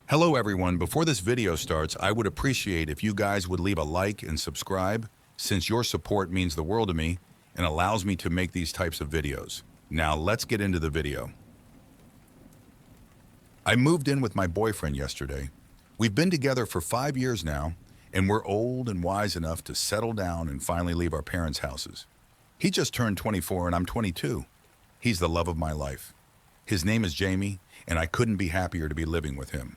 Hello everyone, before this video starts, I would appreciate if you guys would leave a like and subscribe, since your support means the world to me and allows me to make these types of videos. Now let's get into the video. I moved in with my boyfriend yesterday. We've been together for 5 years now, and we're old and wise enough to settle down and finally leave our parents' houses. He just turned 24 and I'm 22. He's the love of my life. His name is Jamie, and I couldn't be happier to be living with him.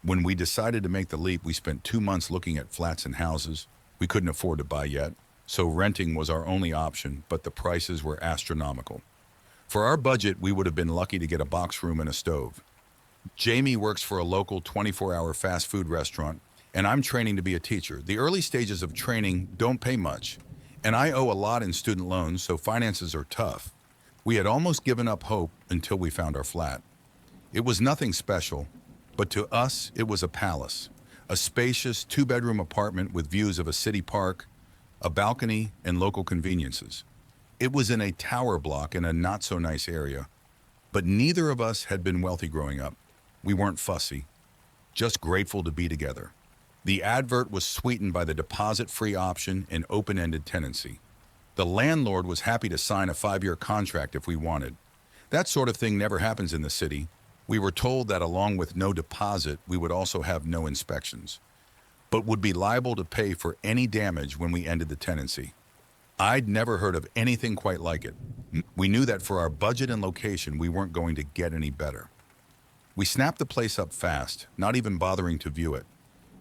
When we decided to make the leap, we spent 2 months looking at flats and houses we couldn't afford to buy yet, so renting was our only option, but the prices were astronomical. For our budget, we would have been lucky to get a box room and a stove. Jamie works for a local 24-hour fast food restaurant, and I'm training to be a teacher. The early stages of training don't pay much, and I owe a lot in student loans, so finances are tough. We had almost given up hope until we found our flat. It was nothing special, but to us, it was a palace, a spacious 2-bedroom apartment with views of a city park, a balcony, and local conveniences. It was in a tower block in a not-so-nice area, but neither of us had been wealthy growing up. We weren't fussy, just grateful to be together. The advert was sweetened by the deposit-free option and open-ended tenancy. The landlord was happy to sign a 5-year contract if we wanted. That sort of thing never happens in the city. We were told that along with no deposit, we would also have no inspections, but would be liable to pay for any damage when we ended the tenancy. I'd never heard of anything quite like it. We knew that for our budget and location, we weren't going to get any better. We snapped the place up fast, not even bothering to view it.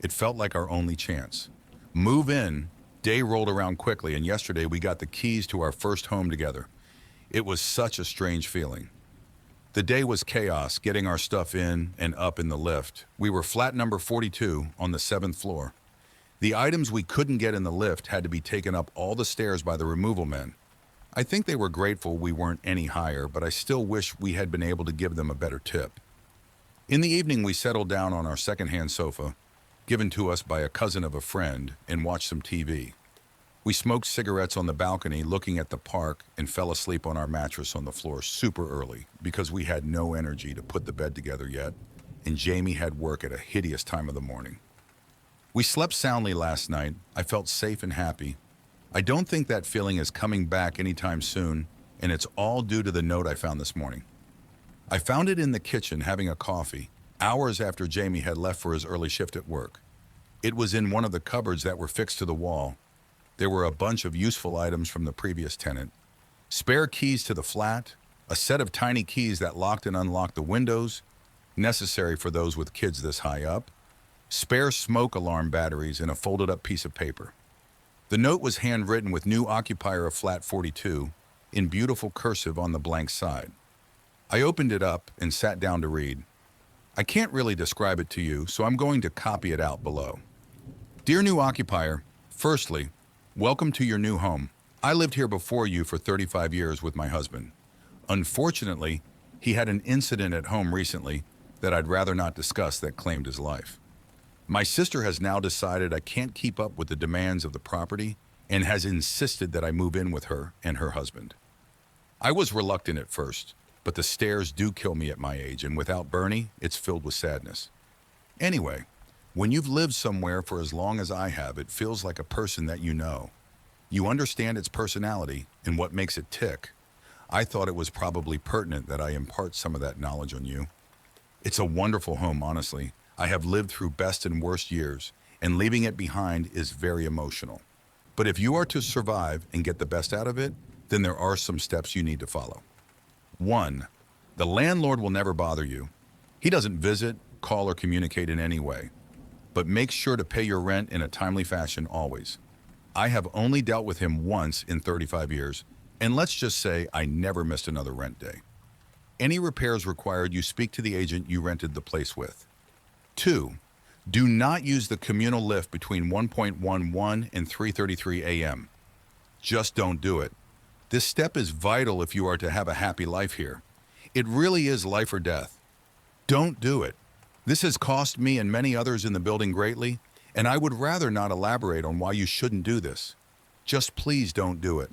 It felt like our only chance. Move in, day rolled around quickly, and yesterday we got the keys to our first home together. It was such a strange feeling. The day was chaos, getting our stuff in and up in the lift. We were flat number 42 on the 7th floor. The items we couldn't get in the lift had to be taken up all the stairs by the removal men. I think they were grateful we weren't any higher, but I still wish we had been able to give them a better tip. In the evening, we settled down on our secondhand sofa, given to us by a cousin of a friend, and watched some TV. We smoked cigarettes on the balcony looking at the park and fell asleep on our mattress on the floor super early because we had no energy to put the bed together yet, and Jamie had work at a hideous time of the morning. We slept soundly last night. I felt safe and happy. I don't think that feeling is coming back anytime soon, and it's all due to the note I found this morning. I found it in the kitchen having a coffee, hours after Jamie had left for his early shift at work. It was in one of the cupboards that were fixed to the wall. There were a bunch of useful items from the previous tenant. Spare keys to the flat, a set of tiny keys that locked and unlocked the windows, necessary for those with kids this high up, spare smoke alarm batteries, and a folded up piece of paper. The note was handwritten with new occupier of flat 42 in beautiful cursive on the blank side. I opened it up and sat down to read. I can't really describe it to you, so I'm going to copy it out below. Dear new occupier, firstly, welcome to your new home. I lived here before you for 35 years with my husband. Unfortunately, he had an incident at home recently that I'd rather not discuss that claimed his life. My sister has now decided I can't keep up with the demands of the property and has insisted that I move in with her and her husband. I was reluctant at first, but the stairs do kill me at my age, and without Bernie, it's filled with sadness. Anyway, when you've lived somewhere for as long as I have, it feels like a person that you know. You understand its personality and what makes it tick. I thought it was probably pertinent that I impart some of that knowledge on you. It's a wonderful home, honestly. I have lived through best and worst years, and leaving it behind is very emotional. But if you are to survive and get the best out of it, then there are some steps you need to follow. 1. The landlord will never bother you. He doesn't visit, call, or communicate in any way. But make sure to pay your rent in a timely fashion always. I have only dealt with him once in 35 years, and let's just say I never missed another rent day. Any repairs required, you speak to the agent you rented the place with. 2. Do not use the communal lift between 1:11 and 3:33 a.m. Just don't do it. This step is vital if you are to have a happy life here. It really is life or death. Don't do it. This has cost me and many others in the building greatly, and I would rather not elaborate on why you shouldn't do this. Just please don't do it.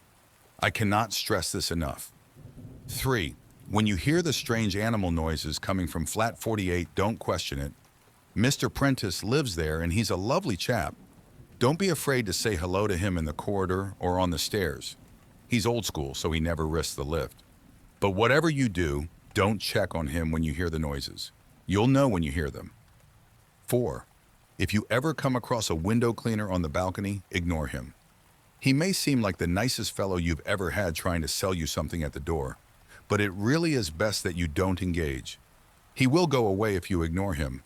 I cannot stress this enough. 3. When you hear the strange animal noises coming from flat 48, don't question it. Mr. Prentice lives there and he's a lovely chap. Don't be afraid to say hello to him in the corridor or on the stairs. He's old school, so he never risks the lift. But whatever you do, don't check on him when you hear the noises. You'll know when you hear them. 4. If you ever come across a window cleaner on the balcony, ignore him. He may seem like the nicest fellow you've ever had trying to sell you something at the door, but it really is best that you don't engage. He will go away if you ignore him,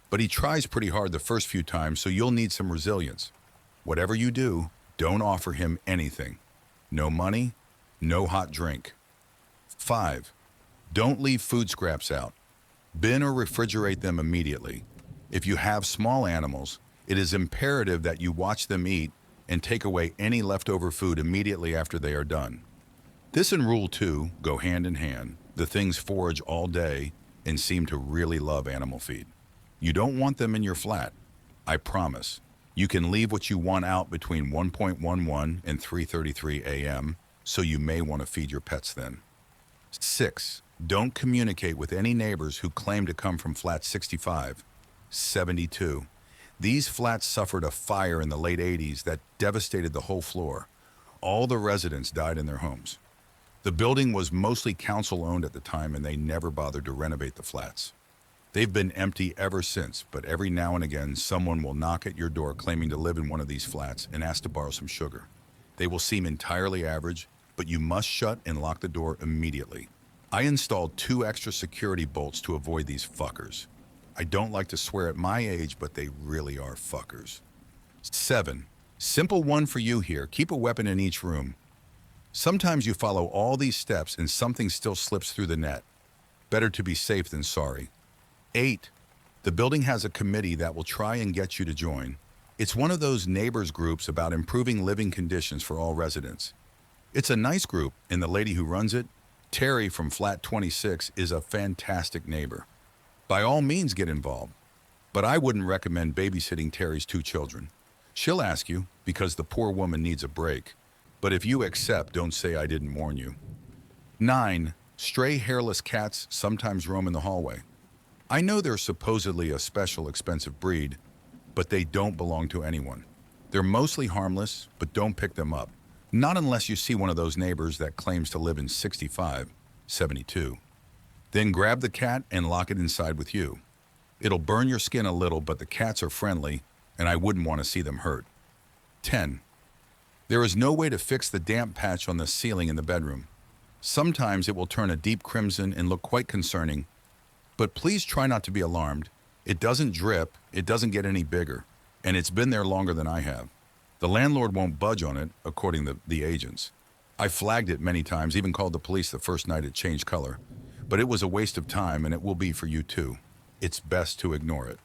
but he tries pretty hard the first few times, so you'll need some resilience. Whatever you do, don't offer him anything. No money, no hot drink. 5. Don't leave food scraps out. Bin or refrigerate them immediately. If you have small animals, it is imperative that you watch them eat and take away any leftover food immediately after they are done. This and Rule 2 go hand in hand. The things forage all day and seem to really love animal feed. You don't want them in your flat. I promise. You can leave what you want out between 1:11 and 3:33 a.m., so you may want to feed your pets then. 6. Don't communicate with any neighbors who claim to come from flat 65, 72. These flats suffered a fire in the late 80s that devastated the whole floor. All the residents died in their homes. The building was mostly council-owned at the time, and they never bothered to renovate the flats. They've been empty ever since, but every now and again, someone will knock at your door claiming to live in one of these flats and ask to borrow some sugar. They will seem entirely average, but you must shut and lock the door immediately. I installed 2 extra security bolts to avoid these fuckers. I don't like to swear at my age, but they really are fuckers. 7. Simple one for you here. Keep a weapon in each room. Sometimes you follow all these steps and something still slips through the net. Better to be safe than sorry. 8. The building has a committee that will try and get you to join. It's one of those neighbors groups about improving living conditions for all residents. It's a nice group, and the lady who runs it, Terry from Flat 26, is a fantastic neighbor. By all means, get involved. But I wouldn't recommend babysitting Terry's 2 children. She'll ask you, because the poor woman needs a break. But if you accept, don't say I didn't warn you. 9. Stray hairless cats sometimes roam in the hallway. I know they're supposedly a special expensive breed, but they don't belong to anyone. They're mostly harmless, but don't pick them up. Not unless you see one of those neighbors that claims to live in 65, 72. Then grab the cat and lock it inside with you. It'll burn your skin a little, but the cats are friendly, and I wouldn't want to see them hurt. 10. There is no way to fix the damp patch on the ceiling in the bedroom. Sometimes it will turn a deep crimson and look quite concerning, but please try not to be alarmed. It doesn't drip, it doesn't get any bigger, and it's been there longer than I have. The landlord won't budge on it, according to the agents. I flagged it many times, even called the police the first night it changed color. But it was a waste of time, and it will be for you too. It's best to ignore it.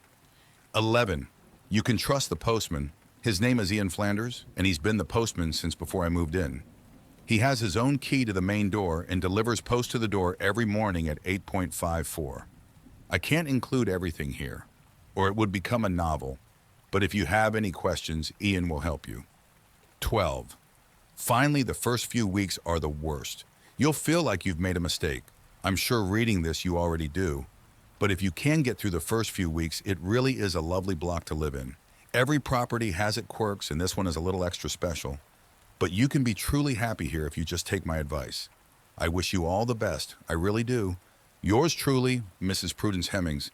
11. You can trust the postman. His name is Ian Flanders, and he's been the postman since before I moved in. He has his own key to the main door and delivers post to the door every morning at 8:54. I can't include everything here, or it would become a novel, but if you have any questions, Ian will help you. 12. Finally, the first few weeks are the worst. You'll feel like you've made a mistake. I'm sure reading this you already do, but if you can get through the first few weeks, it really is a lovely block to live in. Every property has its quirks, and this one is a little extra special, but you can be truly happy here if you just take my advice. I wish you all the best, I really do. Yours truly, Mrs. Prudence Hemmings.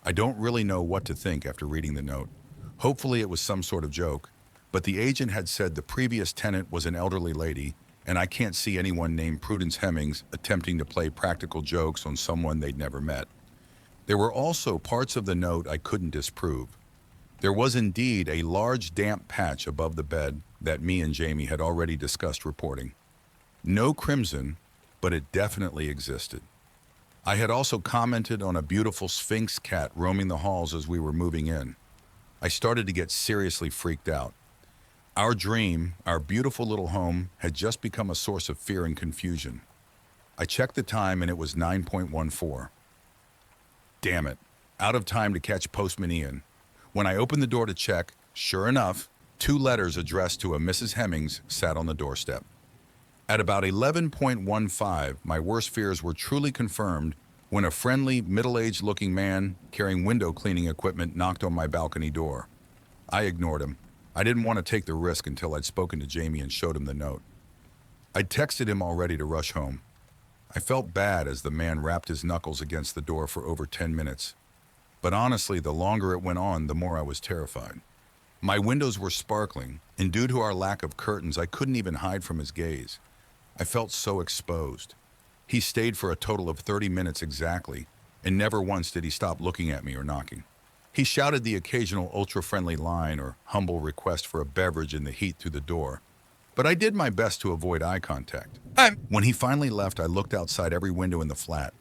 I don't really know what to think after reading the note. Hopefully it was some sort of joke, but the agent had said the previous tenant was an elderly lady, and I can't see anyone named Prudence Hemmings attempting to play practical jokes on someone they'd never met. There were also parts of the note I couldn't disprove. There was indeed a large damp patch above the bed that me and Jamie had already discussed reporting. No crimson, but it definitely existed. I had also commented on a beautiful Sphinx cat roaming the halls as we were moving in. I started to get seriously freaked out. Our dream, our beautiful little home, had just become a source of fear and confusion. I checked the time and it was 9:14. Damn it, out of time to catch Postman Ian. When I opened the door to check, sure enough, 2 letters addressed to a Mrs. Hemmings sat on the doorstep. At about 11:15, my worst fears were truly confirmed when a friendly, middle-aged looking man carrying window cleaning equipment knocked on my balcony door. I ignored him. I didn't want to take the risk until I'd spoken to Jamie and showed him the note. I'd texted him already to rush home. I felt bad as the man rapped his knuckles against the door for over 10 minutes. But honestly, the longer it went on, the more I was terrified. My windows were sparkling, and due to our lack of curtains, I couldn't even hide from his gaze. I felt so exposed. He stayed for a total of 30 minutes exactly, and never once did he stop looking at me or knocking. He shouted the occasional ultra-friendly line or humble request for a beverage in the heat through the door, but I did my best to avoid eye contact. When he finally left, I looked outside every window in the flat,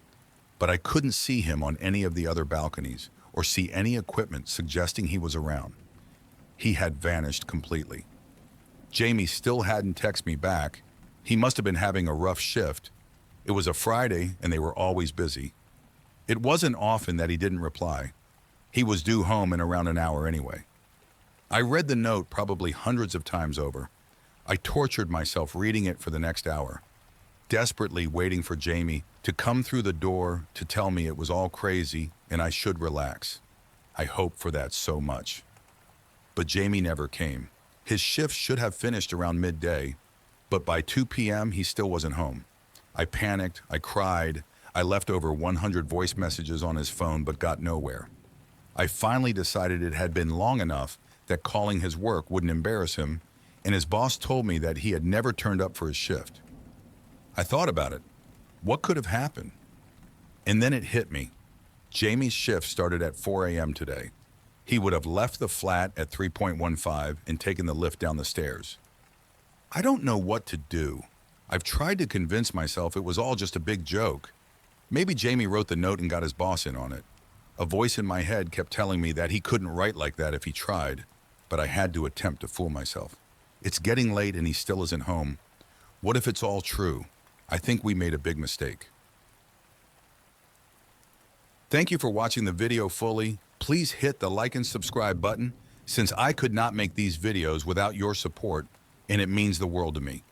but I couldn't see him on any of the other balconies or see any equipment suggesting he was around. He had vanished completely. Jamie still hadn't texted me back. He must have been having a rough shift. It was a Friday and they were always busy. It wasn't often that he didn't reply. He was due home in around an hour anyway. I read the note probably hundreds of times over. I tortured myself reading it for the next hour, desperately waiting for Jamie to come through the door to tell me it was all crazy and I should relax. I hoped for that so much. But Jamie never came. His shift should have finished around midday, but by 2 p.m. he still wasn't home. I panicked, I cried, I left over 100 voice messages on his phone but got nowhere. I finally decided it had been long enough that calling his work wouldn't embarrass him, and his boss told me that he had never turned up for his shift. I thought about it. What could have happened? And then it hit me. Jamie's shift started at 4 a.m. today. He would have left the flat at 3.15 and taken the lift down the stairs. I don't know what to do. I've tried to convince myself it was all just a big joke. Maybe Jamie wrote the note and got his boss in on it. A voice in my head kept telling me that he couldn't write like that if he tried, but I had to attempt to fool myself. It's getting late and he still isn't home. What if it's all true? I think we made a big mistake. Thank you for watching the video fully. Please hit the like and subscribe button, since I could not make these videos without your support, and it means the world to me.